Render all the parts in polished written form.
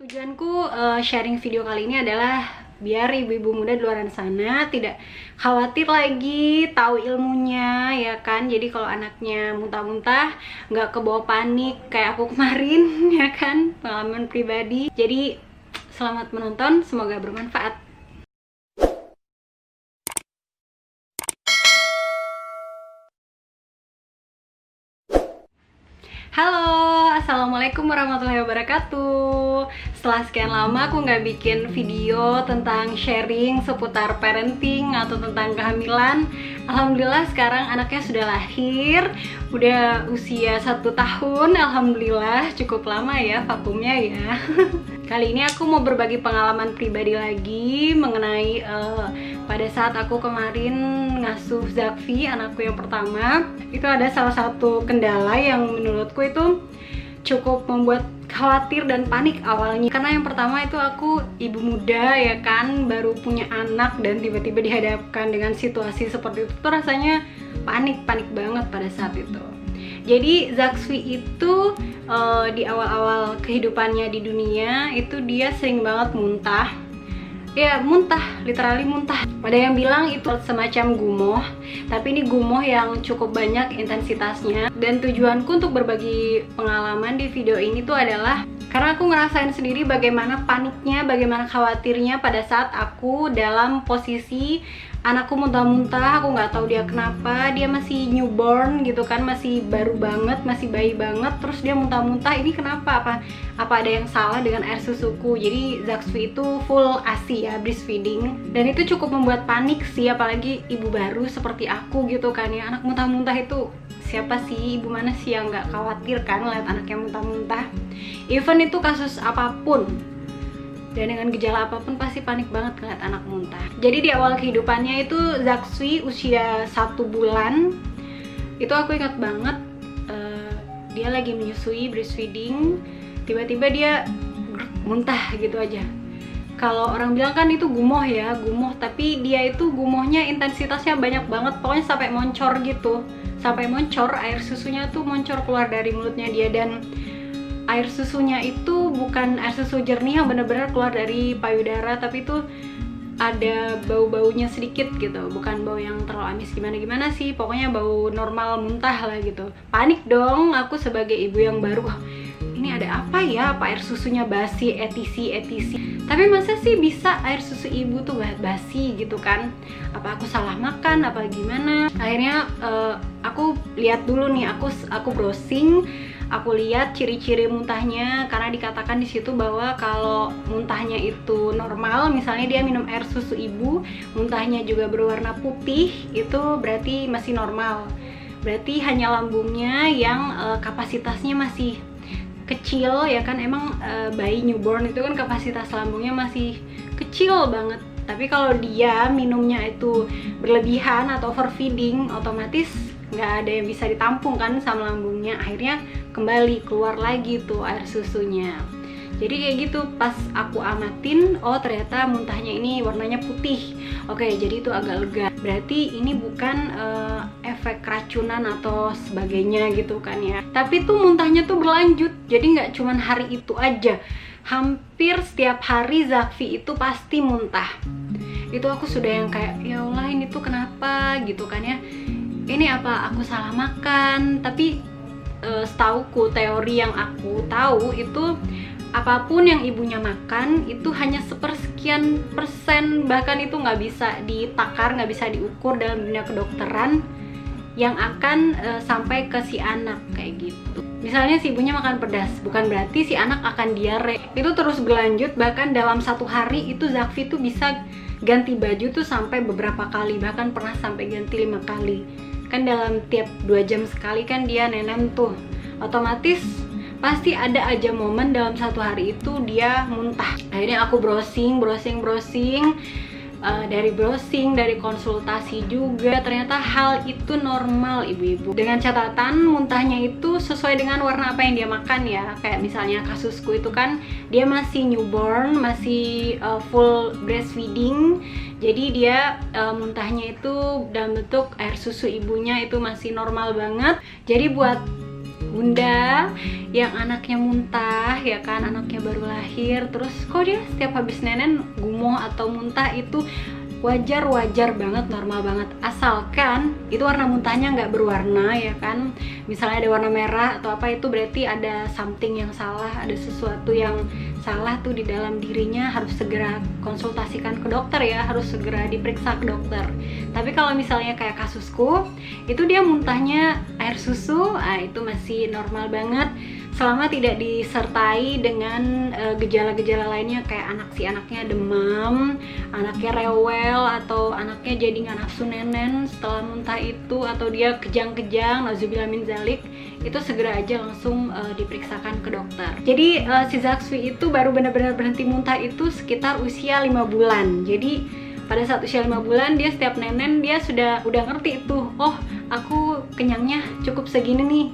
Tujuanku sharing video kali ini adalah biar ibu-ibu muda di luar sana tidak khawatir lagi tahu ilmunya, ya kan. Jadi kalau anaknya muntah-muntah nggak kebawa panik kayak aku kemarin ya kan, pengalaman pribadi. Jadi selamat menonton, semoga bermanfaat. Halo, assalamualaikum warahmatullahi wabarakatuh. Setelah sekian lama aku nggak bikin video tentang sharing seputar parenting atau tentang kehamilan. Alhamdulillah sekarang anaknya sudah lahir, udah usia 1 tahun. Alhamdulillah, cukup lama ya vakumnya ya. Kali ini aku mau berbagi pengalaman pribadi lagi mengenai pada saat aku kemarin ngasuh Zakfi, anakku yang pertama. Itu ada salah satu kendala yang menurutku itu cukup membuat khawatir dan panik awalnya. Karena yang pertama itu aku ibu muda ya kan, baru punya anak dan tiba-tiba dihadapkan dengan situasi seperti itu tuh rasanya panik banget pada saat itu. Jadi Zakfi itu di awal-awal kehidupannya di dunia itu dia sering banget muntah. Ya muntah, literally muntah. Ada yang bilang itu semacam gumoh, tapi ini gumoh yang cukup banyak intensitasnya. Dan tujuanku untuk berbagi pengalaman di video ini tuh adalah karena aku ngerasain sendiri bagaimana paniknya, bagaimana khawatirnya pada saat aku dalam posisi anakku muntah-muntah. Aku nggak tahu dia kenapa, dia masih newborn gitu kan, masih baru banget, masih bayi banget, terus dia muntah-muntah. Ini kenapa? Apa ada yang salah dengan air susuku? Jadi Zakfi itu full ASI ya, breastfeeding, dan itu cukup membuat panik sih, apalagi ibu baru seperti aku gitu kan ya. Anak muntah-muntah itu siapa sih, ibu mana sih yang nggak khawatir kan lihat anaknya muntah-muntah. Even itu kasus apapun dan dengan gejala apapun pasti panik banget ngeliat anak muntah. Jadi di awal kehidupannya itu Zakfi usia 1 bulan, itu aku ingat banget dia lagi menyusui breastfeeding, tiba-tiba dia muntah gitu aja. Kalau orang bilang kan itu gumoh ya, gumoh, tapi dia itu gumohnya intensitasnya banyak banget, pokoknya sampai moncor gitu, sampai moncor, air susunya tuh moncor keluar dari mulutnya dia. Dan air susunya itu bukan air susu jernih yang benar-benar keluar dari payudara, tapi itu ada bau-baunya sedikit gitu, bukan bau yang terlalu amis gimana-gimana sih, pokoknya bau normal muntah lah gitu. Panik dong aku sebagai ibu yang baru, ini ada apa ya, apa air susunya basi, etc. Tapi masa sih bisa air susu ibu tuh basi gitu kan? Apa aku salah makan, apa gimana? Akhirnya aku lihat dulu nih, aku browsing, aku lihat ciri-ciri muntahnya, karena dikatakan di situ bahwa kalau muntahnya itu normal, misalnya dia minum air susu ibu, muntahnya juga berwarna putih, itu berarti masih normal. Berarti hanya lambungnya yang kapasitasnya masih kecil ya kan. Emang bayi newborn itu kan kapasitas lambungnya masih kecil banget. Tapi kalau dia minumnya itu berlebihan atau overfeeding, otomatis nggak ada yang bisa ditampung kan sama lambungnya, akhirnya kembali keluar lagi tuh air susunya. Jadi kayak gitu, pas aku amatin, oh ternyata muntahnya ini warnanya putih. Oke, jadi itu agak lega, berarti ini bukan efek keracunan atau sebagainya gitu kan ya. Tapi tuh muntahnya tuh berlanjut, jadi nggak cuman hari itu aja, hampir setiap hari Zakfi itu pasti muntah. Itu aku sudah yang kayak, ya Allah ini tuh kenapa gitu kan ya, ini apa aku salah makan? Tapi setauku, teori yang aku tahu itu apapun yang ibunya makan itu hanya sepersekian persen, bahkan itu nggak bisa ditakar, nggak bisa diukur dalam dunia kedokteran, yang akan sampai ke si anak kayak gitu. Misalnya si ibunya makan pedas, bukan berarti si anak akan diare. Itu terus berlanjut, bahkan dalam 1 hari itu Zakfi tuh bisa ganti baju tuh sampai beberapa kali, bahkan pernah sampai ganti 5 kali. Kan dalam tiap 2 jam sekali kan dia nenem tuh, otomatis pasti ada aja momen dalam 1 hari itu dia muntah. Akhirnya aku browsing, dari konsultasi juga, ternyata hal itu normal ibu-ibu. Dengan catatan muntahnya itu sesuai dengan warna apa yang dia makan ya. Kayak misalnya kasusku itu kan dia masih newborn, masih full breastfeeding. Jadi dia muntahnya itu dalam bentuk air susu ibunya itu masih normal banget. Jadi buat bunda yang anaknya muntah, ya kan, anaknya baru lahir, terus kok dia setiap habis nenen gumoh atau muntah, itu wajar banget, normal banget, asalkan itu warna muntahnya nggak berwarna, ya kan. Misalnya ada warna merah atau apa, itu berarti ada something yang salah, ada sesuatu yang salah tuh di dalam dirinya, harus segera konsultasikan ke dokter ya, harus segera diperiksa ke dokter. Tapi kalau misalnya kayak kasusku, itu dia muntahnya air susu, itu masih normal banget selama tidak disertai dengan gejala-gejala lainnya, kayak anaknya demam, anaknya rewel, atau anaknya jadi nggak nafsu nenen setelah muntah itu, atau dia kejang-kejang, nauzubillah min zalik, itu segera aja langsung diperiksakan ke dokter. Jadi si Zakswi itu baru benar-benar berhenti muntah itu sekitar usia 5 bulan. Jadi pada saat usia 5 bulan dia setiap nenen dia udah ngerti tuh, oh aku kenyangnya cukup segini nih.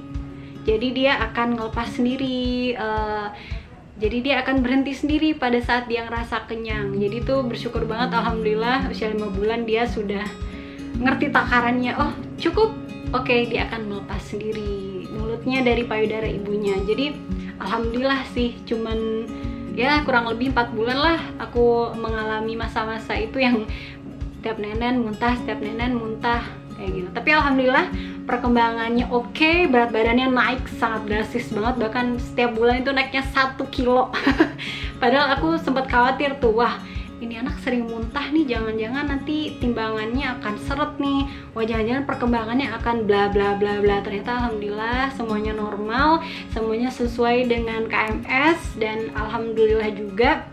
Jadi dia akan ngelepas sendiri, jadi dia akan berhenti sendiri pada saat dia ngerasa kenyang. Jadi tuh bersyukur banget, alhamdulillah usia 5 bulan dia sudah ngerti takarannya, oh cukup, oke, dia akan melepas sendiri mulutnya dari payudara ibunya. Jadi alhamdulillah sih, cuman ya kurang lebih 4 bulan lah aku mengalami masa-masa itu yang setiap nenen muntah, kayak gitu. Tapi alhamdulillah perkembangannya oke, berat badannya naik sangat drastis banget, bahkan setiap bulan itu naiknya 1 kilo. Padahal aku sempat khawatir tuh, wah ini anak sering muntah nih, jangan-jangan nanti timbangannya akan seret nih, wah jangan-jangan perkembangannya akan bla bla bla bla. Ternyata alhamdulillah semuanya normal, semuanya sesuai dengan KMS, dan alhamdulillah juga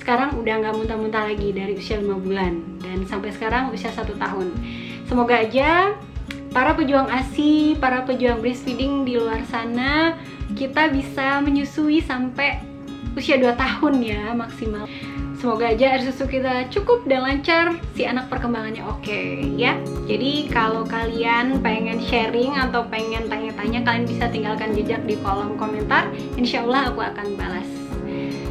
sekarang udah nggak muntah-muntah lagi dari usia 5 bulan dan sampai sekarang usia 1 tahun. Semoga aja para pejuang ASI, para pejuang breastfeeding di luar sana, kita bisa menyusui sampai usia 2 tahun ya maksimal. Semoga aja air susu kita cukup dan lancar, si anak perkembangannya oke ya. Jadi kalau kalian pengen sharing atau pengen tanya-tanya, kalian bisa tinggalkan jejak di kolom komentar, insya Allah aku akan balas.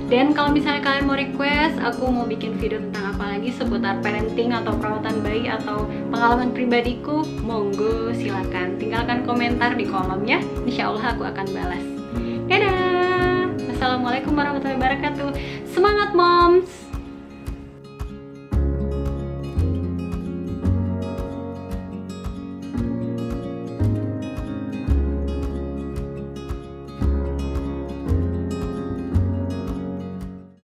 Dan kalau misalnya kalian mau request aku mau bikin video tentang apa lagi seputar parenting atau perawatan bayi atau pengalaman pribadiku, monggo silakan tinggalkan komentar di kolom ya, insya Allah aku akan balas. Dadah, assalamualaikum warahmatullahi wabarakatuh. Semangat moms.